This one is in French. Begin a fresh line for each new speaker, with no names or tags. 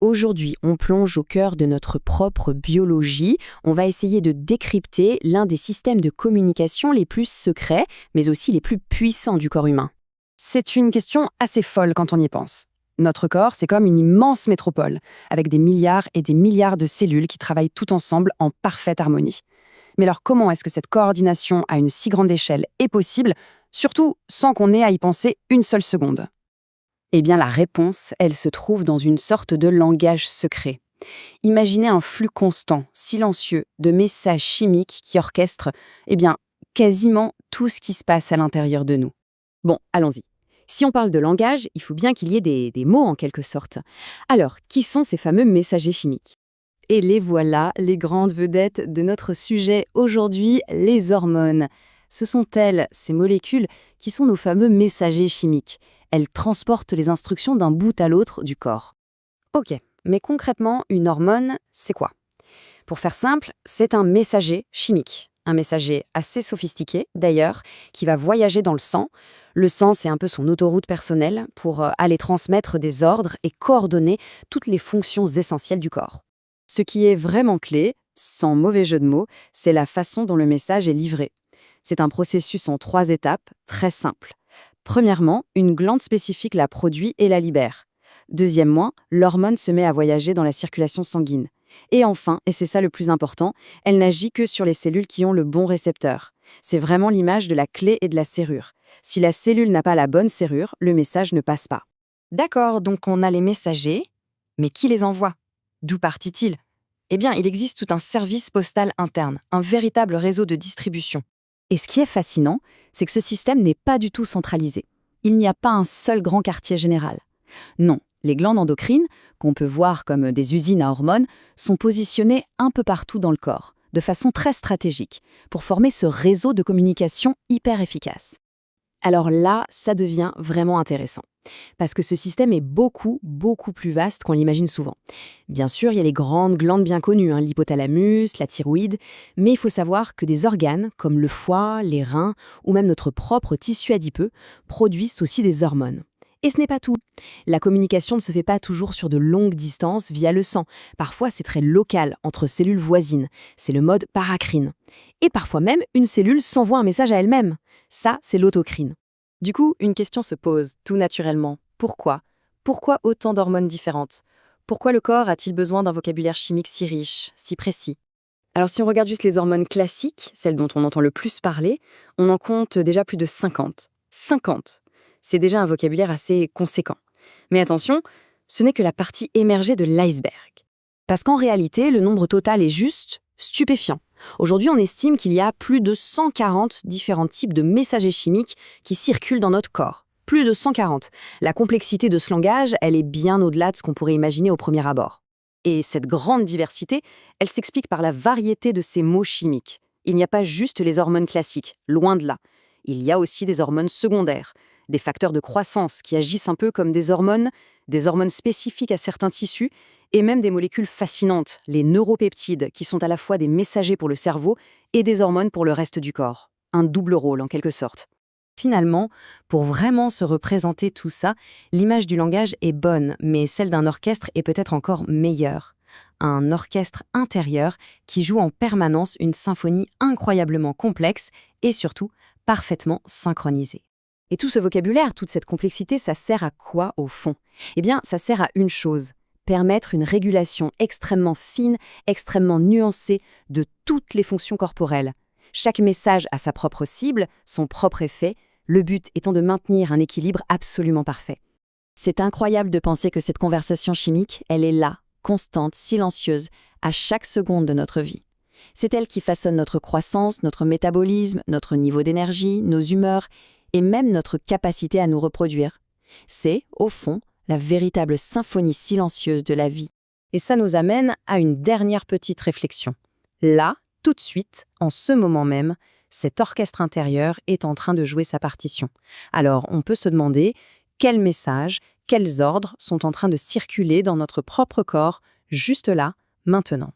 Aujourd'hui, on plonge au cœur de notre propre biologie. On va essayer de décrypter l'un des systèmes de communication les plus secrets, mais aussi les plus puissants du corps humain.
C'est une question assez folle quand on y pense. Notre corps, c'est comme une immense métropole, avec des milliards et des milliards de cellules qui travaillent tout ensemble en parfaite harmonie. Mais alors comment est-ce que cette coordination à une si grande échelle est possible, surtout sans qu'on ait à y penser une seule seconde?
Eh bien, la réponse, elle se trouve dans une sorte de langage secret. Imaginez un flux constant, silencieux, de messages chimiques qui orchestrent, quasiment tout ce qui se passe à l'intérieur de nous. Bon, allons-y. Si on parle de langage, il faut bien qu'il y ait des mots en quelque sorte. Alors, qui sont ces fameux messagers chimiques? Et les voilà, les grandes vedettes de notre sujet aujourd'hui, les hormones. Ce sont elles, ces molécules, qui sont nos fameux messagers chimiques. Elles transportent les instructions d'un bout à l'autre du corps. Ok, mais concrètement, une hormone, c'est quoi? Pour faire simple, c'est un messager chimique. Un messager assez sophistiqué, d'ailleurs, qui va voyager dans le sang. Le sang, c'est un peu son autoroute personnelle pour aller transmettre des ordres et coordonner toutes les fonctions essentielles du corps. Ce qui est vraiment clé, sans mauvais jeu de mots, c'est la façon dont le message est livré. C'est un processus en 3 étapes, très simple. Premièrement, une glande spécifique la produit et la libère. Deuxièmement, l'hormone se met à voyager dans la circulation sanguine. Et enfin, et c'est ça le plus important, elle n'agit que sur les cellules qui ont le bon récepteur. C'est vraiment l'image de la clé et de la serrure. Si la cellule n'a pas la bonne serrure, le message ne passe pas.
D'accord, donc on a les messagers, mais qui les envoie? D'où partit-il? Eh bien, il existe tout un service postal interne, un véritable réseau de distribution.
Et ce qui est fascinant, c'est que ce système n'est pas du tout centralisé. Il n'y a pas un seul grand quartier général. Non, les glandes endocrines, qu'on peut voir comme des usines à hormones, sont positionnées un peu partout dans le corps, de façon très stratégique, pour former ce réseau de communication hyper efficace. Alors là, ça devient vraiment intéressant, parce que ce système est beaucoup plus vaste qu'on l'imagine souvent. Bien sûr, il y a les grandes glandes bien connues, l'hypothalamus, la thyroïde, mais il faut savoir que des organes, comme le foie, les reins, ou même notre propre tissu adipeux, produisent aussi des hormones. Et ce n'est pas tout. La communication ne se fait pas toujours sur de longues distances via le sang. Parfois, c'est très local, entre cellules voisines. C'est le mode paracrine. Et parfois même, une cellule s'envoie un message à elle-même. Ça, c'est l'autocrine. Du coup, une question se pose, tout naturellement. Pourquoi? Pourquoi autant d'hormones différentes? Pourquoi le corps a-t-il besoin d'un vocabulaire chimique si riche, si précis? Alors si on regarde juste les hormones classiques, celles dont on entend le plus parler, on en compte déjà plus de 50. 50! C'est déjà un vocabulaire assez conséquent. Mais attention, ce n'est que la partie émergée de l'iceberg. Parce qu'en réalité, le nombre total est juste stupéfiant. Aujourd'hui, on estime qu'il y a plus de 140 différents types de messagers chimiques qui circulent dans notre corps. Plus de 140. La complexité de ce langage, elle est bien au-delà de ce qu'on pourrait imaginer au premier abord. Et cette grande diversité, elle s'explique par la variété de ces mots chimiques. Il n'y a pas juste les hormones classiques, loin de là. Il y a aussi des hormones secondaires, des facteurs de croissance qui agissent un peu comme des hormones spécifiques à certains tissus, et même des molécules fascinantes, les neuropeptides, qui sont à la fois des messagers pour le cerveau et des hormones pour le reste du corps. Un double rôle, en quelque sorte. Finalement, pour vraiment se représenter tout ça, l'image du langage est bonne, mais celle d'un orchestre est peut-être encore meilleure. Un orchestre intérieur qui joue en permanence une symphonie incroyablement complexe et surtout parfaitement synchronisée. Et tout ce vocabulaire, toute cette complexité, ça sert à quoi au fond? Eh bien, ça sert à une chose, permettre une régulation extrêmement fine, extrêmement nuancée de toutes les fonctions corporelles. Chaque message a sa propre cible, son propre effet, le but étant de maintenir un équilibre absolument parfait. C'est incroyable de penser que cette conversation chimique, elle est là, constante, silencieuse, à chaque seconde de notre vie. C'est elle qui façonne notre croissance, notre métabolisme, notre niveau d'énergie, nos humeurs et même notre capacité à nous reproduire. C'est, au fond, la véritable symphonie silencieuse de la vie. Et ça nous amène à une dernière petite réflexion. Là, tout de suite, en ce moment même, cet orchestre intérieur est en train de jouer sa partition. Alors, on peut se demander quels messages, quels ordres sont en train de circuler dans notre propre corps, juste là, maintenant.